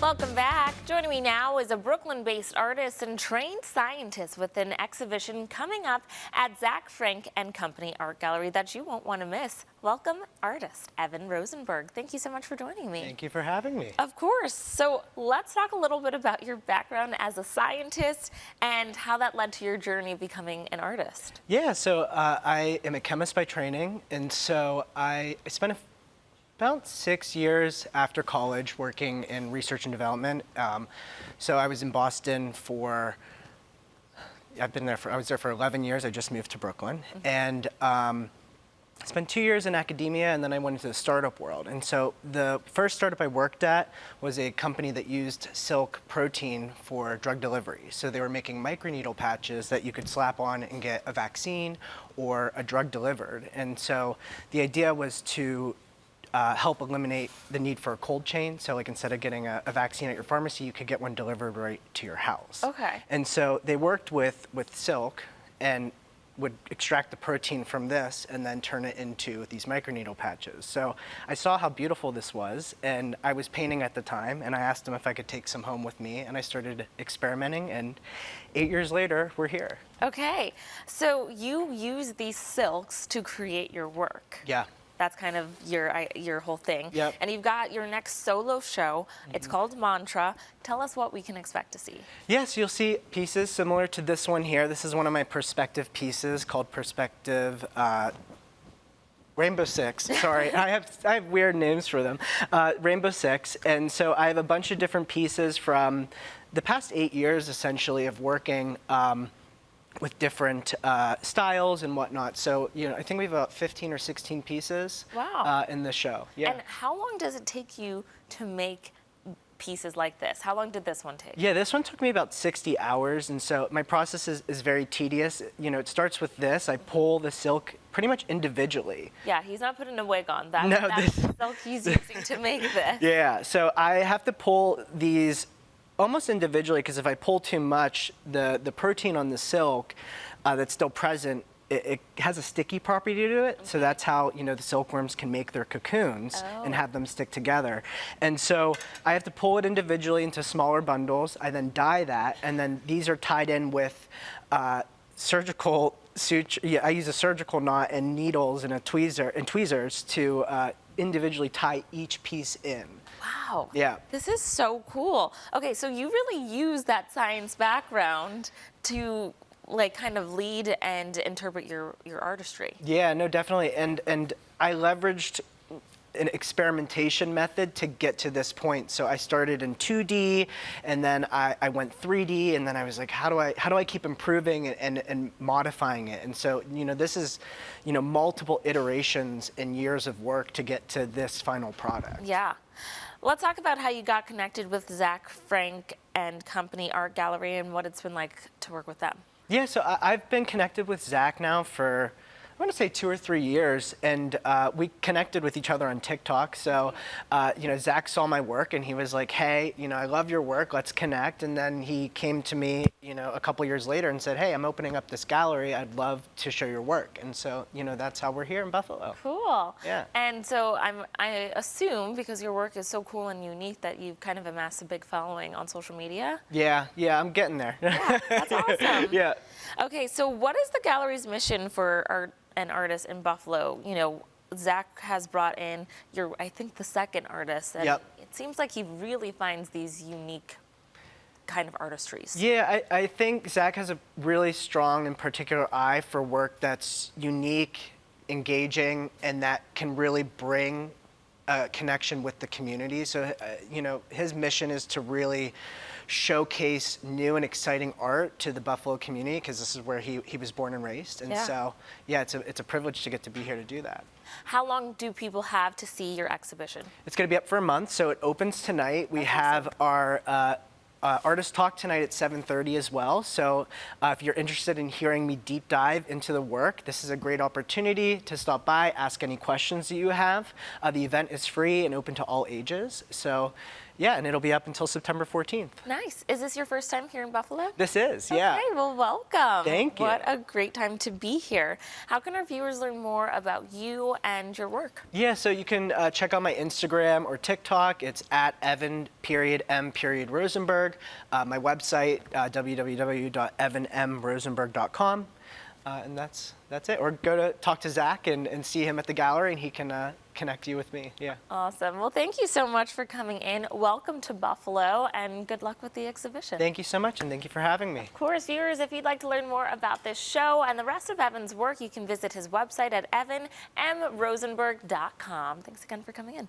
Welcome back. Joining me now is a Brooklyn-based artist and trained scientist with an exhibition coming up at Zach Frank and Company Art Gallery that you won't want to miss. Welcome, artist Evan Rosenberg. Thank you so much for joining me. Thank you for having me. Of course. So let's talk a little bit about your background as a scientist and how that led to your journey of becoming an artist. Yeah, so I am a chemist by training, and so I spent about 6 years after college working in research and development. So I was in Boston for, I was there for 11 years. I just moved to Brooklyn. And I spent 2 years in academia, and then I went into the startup world. And so the first startup I worked at was a company that used silk protein for drug delivery. So they were making microneedle patches that you could slap on and get a vaccine or a drug delivered. And so the idea was to help eliminate the need for a cold chain. So like instead of getting a vaccine at your pharmacy, you could get one delivered right to your house. Okay. And so they worked with silk and would extract the protein from this and then turn it into these microneedle patches. So I saw how beautiful this was, and I was painting at the time, and I asked them if I could take some home with me, and I started experimenting, and 8 years later, we're here. Okay. So you use these silks to create your work. Yeah. That's kind of your whole thing. Yep. And you've got your next solo show. It's called Mantra. Tell us what we can expect to see. Yes, you'll see pieces similar to this one here. This is one of my perspective pieces called Perspective Rainbow Six. Sorry, I have weird names for them. Rainbow Six. And so I have a bunch of different pieces from the past 8 years, essentially, of working with different styles and whatnot. So, I think we have about 15 or 16 pieces in the show. Yeah. And how long does it take you to make pieces like this? How long did this one take? Yeah, this one took me about 60 hours, and so my process is very tedious. It starts with this. I pull the silk pretty much individually. Yeah, he's not putting a wig on. That's the silk he's using to make this. Yeah, so I have to pull these almost individually, because if I pull too much, the protein on the silk that's still present, it has a sticky property to it. So that's how the silkworms can make their cocoons and have them stick together. And so I have to pull it individually into smaller bundles. I then dye that, and then these are tied in with surgical suture. Yeah, I use a surgical knot and needles and tweezers to individually tie each piece in. Wow. Yeah. This is so cool. Okay, so you really use that science background to kind of lead and interpret your artistry. Yeah, no, definitely. And I leveraged an experimentation method to get to this point. So I started in 2D, and then I went 3D, and then I was like, how do I keep improving and modifying it? And so this is multiple iterations and years of work to get to this final product. Yeah. Let's talk about how you got connected with Zach Frank and Company Art Gallery and what it's been like to work with them. Yeah, so I've been connected with Zach now for, I want to say 2 or 3 years, and we connected with each other on TikTok. So, Zach saw my work, and he was like, hey, I love your work, let's connect. And then he came to me, a couple years later and said, hey, I'm opening up this gallery, I'd love to show your work. And so, that's how we're here in Buffalo. Cool. Yeah. And so I assume, because your work is so cool and unique, that you've kind of amassed a big following on social media? Yeah, I'm getting there. Yeah, that's awesome. Yeah. Okay, so what is the gallery's mission for art and artists in Buffalo? Zach has brought in I think the second artist, and it seems like he really finds these unique kind of artistries. Yeah, I think Zach has a really strong and particular eye for work that's unique, engaging, and that can really bring a connection with the community. So, his mission is to really showcase new and exciting art to the Buffalo community, because this is where he was born and raised. And so, yeah, it's a privilege to get to be here to do that. How long do people have to see your exhibition? It's going to be up for a month, so it opens tonight. We have our artist talk tonight at 7:30 as well. So if you're interested in hearing me deep dive into the work, this is a great opportunity to stop by, ask any questions that you have. The event is free and open to all ages. So Yeah, and it'll be up until September 14th. Nice. Is this your first time here in Buffalo? This is, yeah. Okay, well, welcome. Thank you. What a great time to be here. How can our viewers learn more about you and your work? Yeah, so you can check out my Instagram or TikTok. It's at Evan.M.Rosenberg. My website, www.evanmrosenberg.com. And that's it. Or go to talk to Zach and see him at the gallery, and he can connect you with me. Yeah. Awesome. Well, thank you so much for coming in. Welcome to Buffalo, and good luck with the exhibition. Thank you so much, and thank you for having me. Of course, viewers, if you'd like to learn more about this show and the rest of Evan's work, you can visit his website at evanmrosenberg.com. Thanks again for coming in.